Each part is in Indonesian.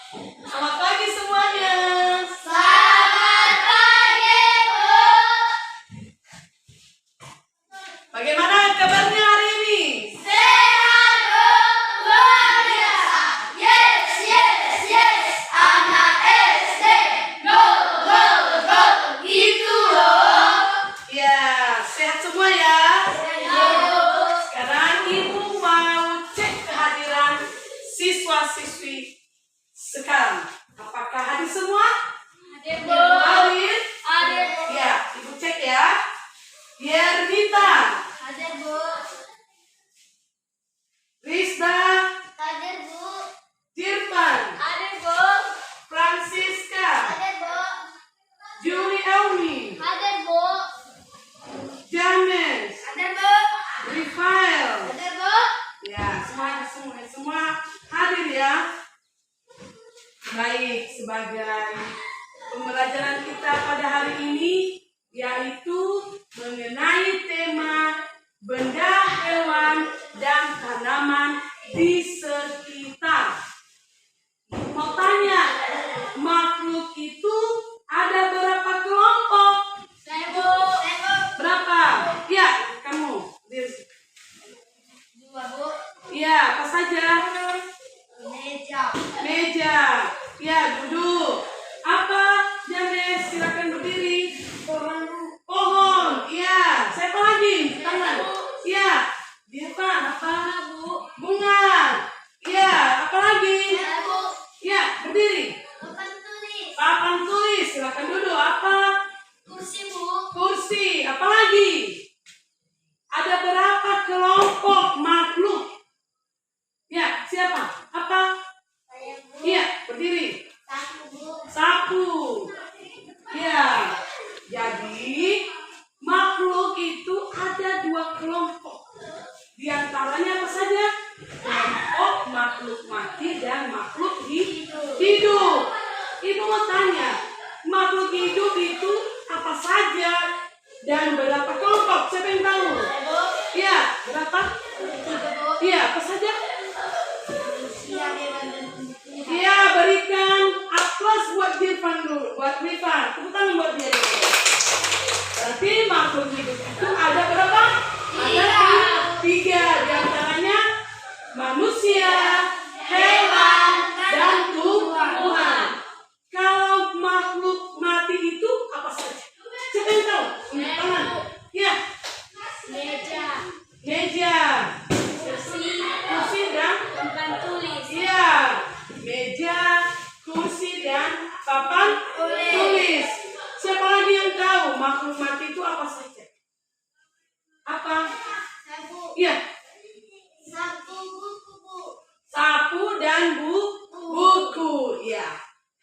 Selamat pagi semuanya. Selamat pagi, Bu. Bagaimana kabarnya hari ini? Sehat, Bu. Luar biasa. Yes, yes, yes. Anak SD. Go, go, go. Gitu loh. Ya, sehat semua ya. Sehat, Bu. Sekarang Ibu mau cek kehadiran siswa-siswi sekarang. Apakah hadir semua? Hadir, Bu. Hadir? Hadir, Bu. Ya, Ibu cek ya. Yernita, Hadir, Bu. Rizda, Hadir, Bu. Dirpan, Hadir, Bu. Francisca, Hadir, Bu. Juli Elmi, Hadir, Bu. James, Hadir, Bu. Rifael. Hadir, Bu. Ya, semua hadir ya. Baik, sebagai pembelajaran kita pada hari ini yaitu mengenai tema benda, hewan, dan tanaman di sekitar. Mau tanya, makhluk itu ada berapa kelompok? Saya, Bu. Berapa? Ya, kamu. Dua, Bu. Ya, apa saja? Meja. Meja. Ya, duduk. Apa? James, silakan berdiri. Pohon. Iya. Siapa lagi? Tangan. Iya. Dirpan, apa? Bu. Bunga. Iya. Apa lagi? Saya, Bu. Iya, berdiri. Papan tulis. Papan tulis. Silakan duduk. Apa? Kursi, Bu. Kursi. Apa lagi? Ada berapa kelompok makhluk? Ya, siapa? Apa? Saya, Bu. Iya, berdiri. Satu, Bu. Sapu. Ya. Jadi makhluk itu ada dua kelompok. Di antaranya apa saja? Kelompok makhluk mati dan makhluk hidup. Ibu mau tanya, makhluk hidup itu apa saja dan berapa kelompok? Siapa yang tahu? Saya, Bu. Iya, berapa? Tiga, Bu. Iya, apa saja? Manusia, hewan, dan tumbuh-tumbuhan. Iya, berikan aplaus buat Dirvan dulu, buat Rifan. Tepuk tangan buat dia dulu. Berarti makhluk hidup itu ada berapa? Ada tiga. Di antaranya manusia, hewan, dan tumbuhan. Kalau makhluk mati itu apa saja? Siapa yang tahu? Angkat tangan. Iya, Meja. meja, kursi dan Papan tulis. iya, meja, kursi dan papan tulis. Siapa lagi yang tahu makhluk mati itu apa saja? Apa? Saya, Bu. Iya, Satu buku, Bu. sapu dan buku. Ya.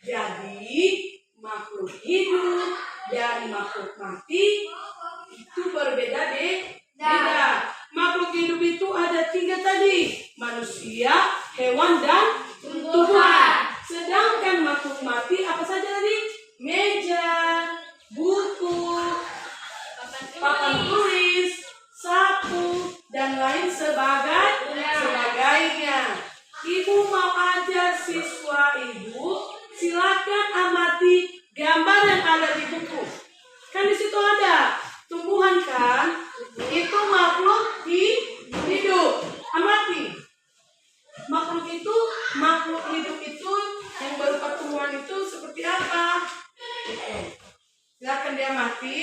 Jadi makhluk hidup dan makhluk mati itu berbeda beda. Makhluk hidup itu ada tiga tadi: manusia, hewan, dan tumbuhan. Sedangkan makhluk mati apa saja tadi? Meja, buku, papan tulis, sapu, dan lain sebagainya. Ibu mau ajar siswa Ibu, silakan amati gambar yang ada di buku. Kan di situ ada tumbuhan kan? Itu makhluk hidup. Amati. Makhluk hidup itu yang berupa tumbuhan itu seperti apa? Silakan diamati.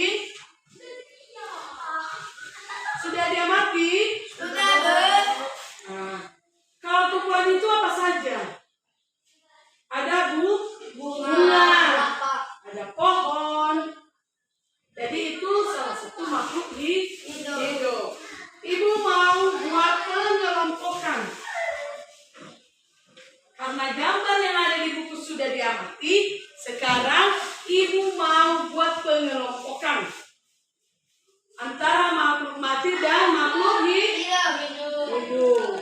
Sudah diamati? Sudah, Bu. Nah, kalau tumbuhan itu apa saja? Ada bunga, ada pohon. Jadi itu salah satu makhluk hidup. Ibu mau buat pengelompokan. Karena gambar yang ada di buku sudah diamati, sekarang Ibu mau buat pengelompokan antara makhluk mati dan makhluk hidup.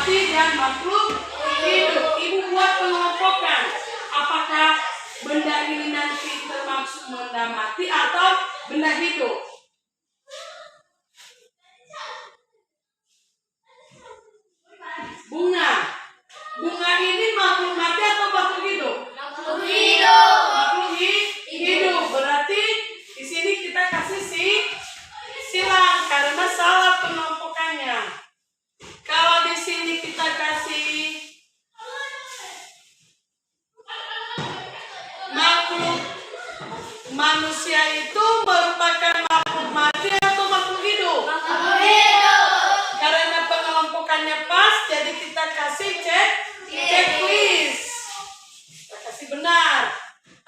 mati dan makhluk hidup. Ibu buat pengelompokan. Apakah benda ini nanti termasuk benda mati atau benda hidup? Bunga. Bunga ini makhluk mati atau makhluk hidup? Makhluk hidup. Makhluk hidup. Berarti di sini kita kasih silang karena salah pengelompokannya. Kalau di sini kita kasih makhluk manusia itu merupakan makhluk mati atau makhluk hidup? Makhluk hidup. Karena pengelompokannya pas, jadi kita kasih checklist. Kita kasih benar.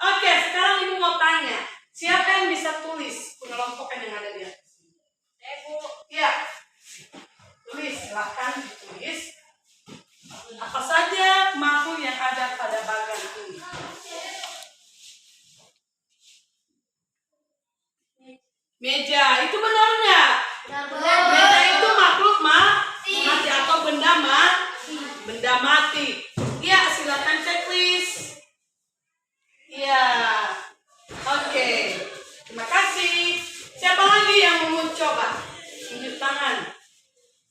Oke, sekarang ibu mau tanya, siapa yang bisa tulis pengelompokan yang ada di atas? Ibu. Iya. Tulis, silahkan ditulis. Apa saja makhluk yang ada pada bagan ini? Meja, itu benar nggak? Meja itu makhluk mati atau benda mati. Iya, silakan checklist. Iya. Oke. Terima kasih. Siapa lagi yang mau mencoba? Tunjuk tangan.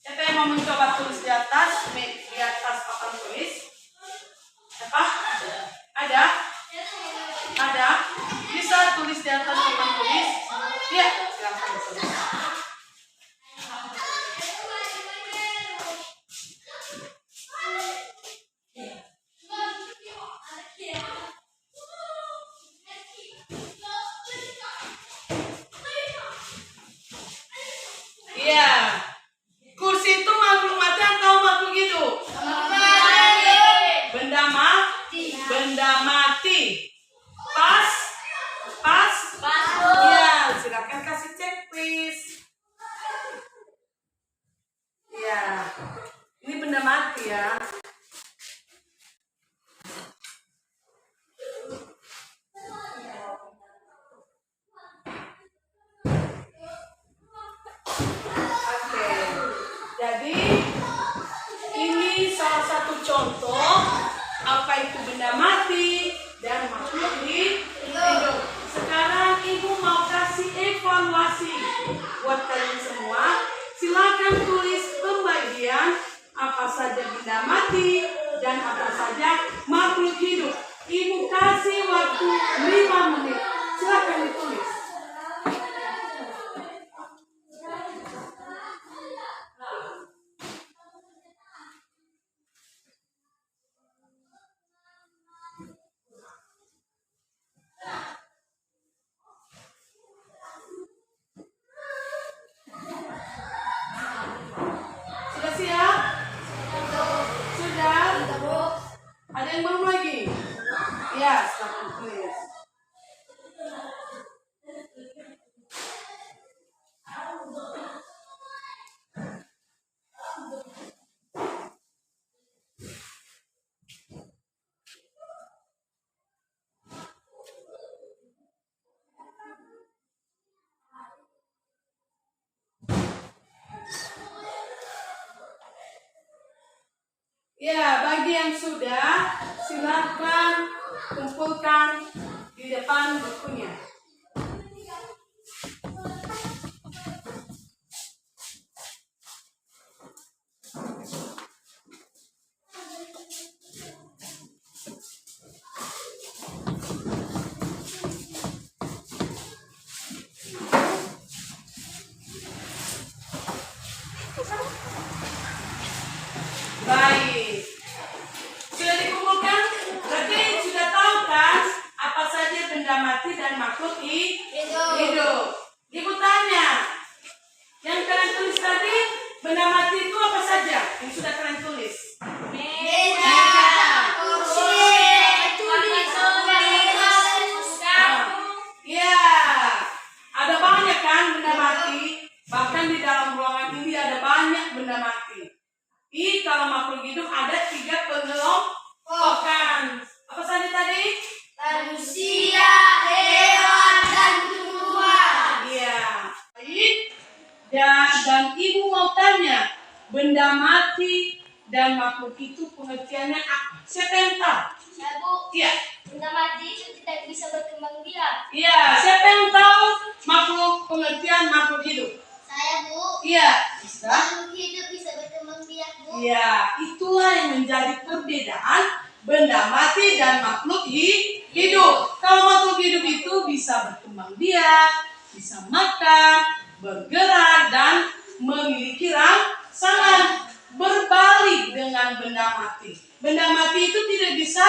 Siapa yang mau mencoba tulis di atas papan tulis? Siapa? Ada? Ada? Bisa tulis di atas papan tulis? Iya, silakan tulis. Iya. Kursi itu makhluk mati atau makhluk hidup? Benda mati. Pas? Iya, silakan kasih checklist. Iya. Ini benda mati ya. Oke. Jadi ini salah satu contoh apa itu benda mati dan makhluk hidup. Sekarang ibu mau kasih evaluasi buat kalian semua. Silakan tulis pembagian apa saja benda mati dan apa saja makhluk hidup. Ibu kasih waktu 5 menit. Silakan ditulis. Sudah siap? Sudah? Ada yang belum lagi? Ya, silakan tulis. Ya, bagi yang sudah, silakan kumpulkan di depan bukunya. Baik. Sudah dikumpulkan? Berarti sudah tahu kan apa saja benda mati dan makhluk hidup. Ibu tanya, yang kalian tulis tadi, benda mati itu apa saja yang sudah kalian tulis? Meja, kursi, Ya, ada banyak kan benda mati. Bahkan di dalam ruangan ini ada banyak benda mati. Kalau makhluk hidup ada 3 pengelompokan. Apa saja tadi? manusia, hewan, dan tumbuhan. Iya. Baik. Dan ibu mau tanya, benda mati dan makhluk itu pengertiannya apa? Siapa yang tahu? Saya, Bu. Iya. Benda mati itu tidak bisa berkembang biak. Iya, siapa yang tahu makhluk pengertian makhluk hidup? Saya, Bu. Iya, bisa. Makhluk hidup bisa berkembang biak, Bu. Iya, itulah yang menjadi perbedaan benda mati dan makhluk hidup. Kalau makhluk hidup itu bisa berkembang biak, bisa makan, bergerak, dan memiliki rangsangan. Berbalik dengan benda mati. Benda mati itu tidak bisa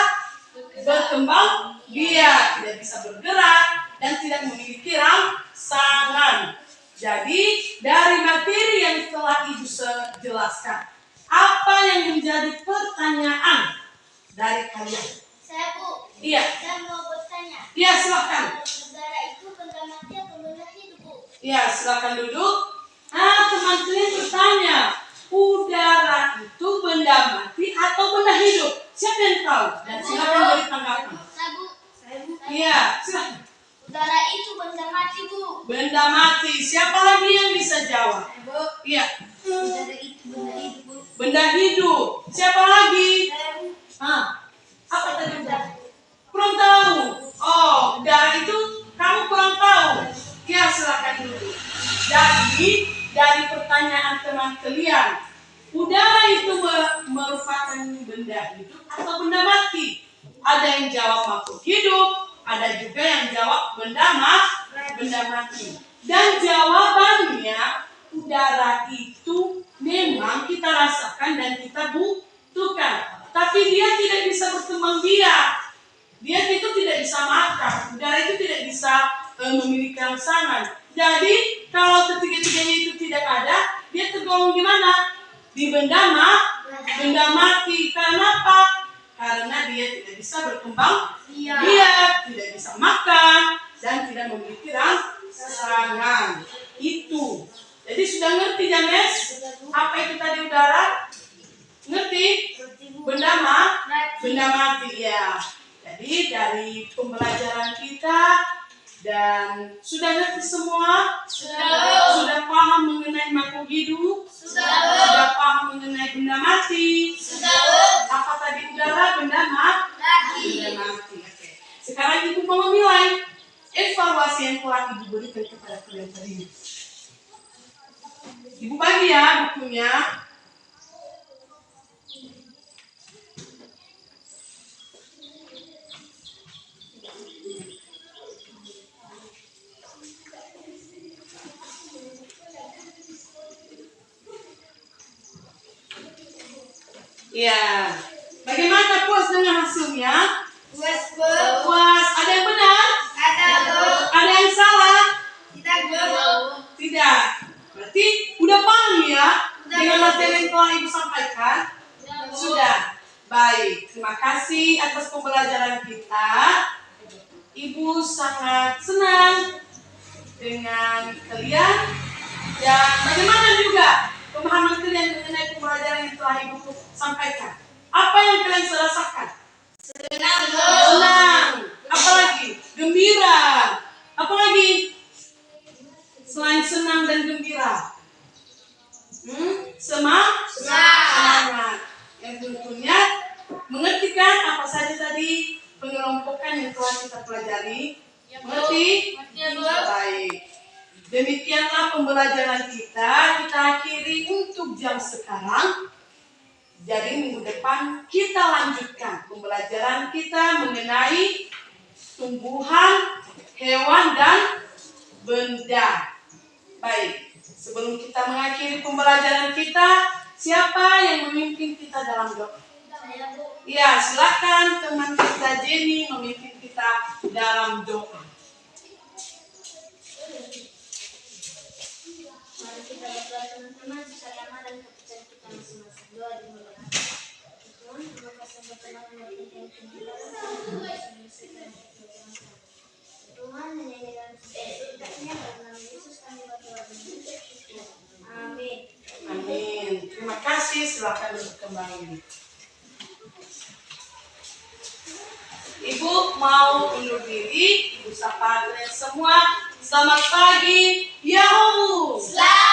berkembang biak, tidak bisa bergerak, dan tidak memiliki rangsangan. Jadi dari materi yang telah Ibu jelaskan, apa yang menjadi pertanyaan dari kalian? Saya, Bu. Iya. Saya mau bertanya. Iya, silakan. Udara itu benda mati atau benda hidup, Bu? Iya, silakan duduk. Teman-teman bertanya, udara itu benda mati atau benda hidup? Siapa yang tahu? Dan silakan beri tanggapan. Saya, Bu. Iya, silakan. Udara itu benda mati, Bu. Benda mati. Siapa lagi yang bisa jawab? Bu. Iya. Udara itu benda hidup, Bu. Benda hidup. Siapa lagi? Saya, Bu. Apa tadi? Kurang tahu. Oh, udara itu kamu kurang tahu. Ya, silakan dulu. Jadi, dari pertanyaan teman kalian, udara itu merupakan benda hidup atau benda mati? Ada yang jawab makhluk hidup, ada juga yang jawab benda mati. Dan jawabannya, udara itu memang kita rasakan dan kita butuhkan. Tapi dia tidak bisa berkembang biak. Dia itu tidak bisa makan. Udara itu tidak bisa memiliki rangsangan. Jadi kalau ketiga-tiganya itu tidak ada, dia tergolong di mana? Di benda mati. Karena apa? Karena dia tidak bisa berkembang biak, tidak bisa makan, dan tidak memiliki rangsangan. Itu. Jadi sudah ngerti James? Apa itu tadi udara? Ngerti? Benda mati ya. Jadi dari pembelajaran kita dan sudah ngerti semua? Sudah paham mengenai makhluk hidup? Sudah paham mengenai benda mati? Apa tadi udara? Benda mati. Benda mati. Oke. Sekarang Ibu mau menilai evaluasi yang telah Ibu berikan kepada kalian tadi. Ibu bagi ya bukunya. Ya, bagaimana puas dengan hasilnya? Puas, Bu. Puas. Ada yang benar? Ada, Bu. Ada yang salah? Tidak, Bu. Tidak. Berarti udah paham ya dengan Bu. materi yang telah Ibu sampaikan? Sudah. Baik. Terima kasih atas pembelajaran kita. Ibu sangat senang dengan kalian. Dan bagaimana juga pemahaman kalian mengenai pembelajaran yang telah Ibu sampaikan? Apa yang kalian rasakan? Senang, Bu. Senang. Apalagi? Gembira. Apalagi? Selain senang dan gembira. Semangat. Yang tentunya mengerti kan apa saja tadi pengelompokan yang telah kita pelajari? Mengerti? Baik. Demikianlah pembelajaran kita. Kita akhiri untuk jam sekarang. Jadi minggu depan kita lanjutkan pembelajaran kita mengenai tumbuhan, hewan, dan benda. Baik, sebelum kita mengakhiri pembelajaran kita, siapa yang memimpin kita dalam doa? Ya, silakan teman kita Jenny memimpin kita dalam doa. Mari kita berdoa teman-teman secara nama dan kepercayaan kita masing-masing. Doa dimulai. Tuhan, terima kasih buat teman yang Tuhan hanya dengan sukacitanya dalam nama Yesus kami berdoa. Amin. Amin. Terima kasih. Silakan duduk kembali. Ibu mau undur diri. Ibu sapa kalian semua. Selamat pagi. Yahoo. Selamat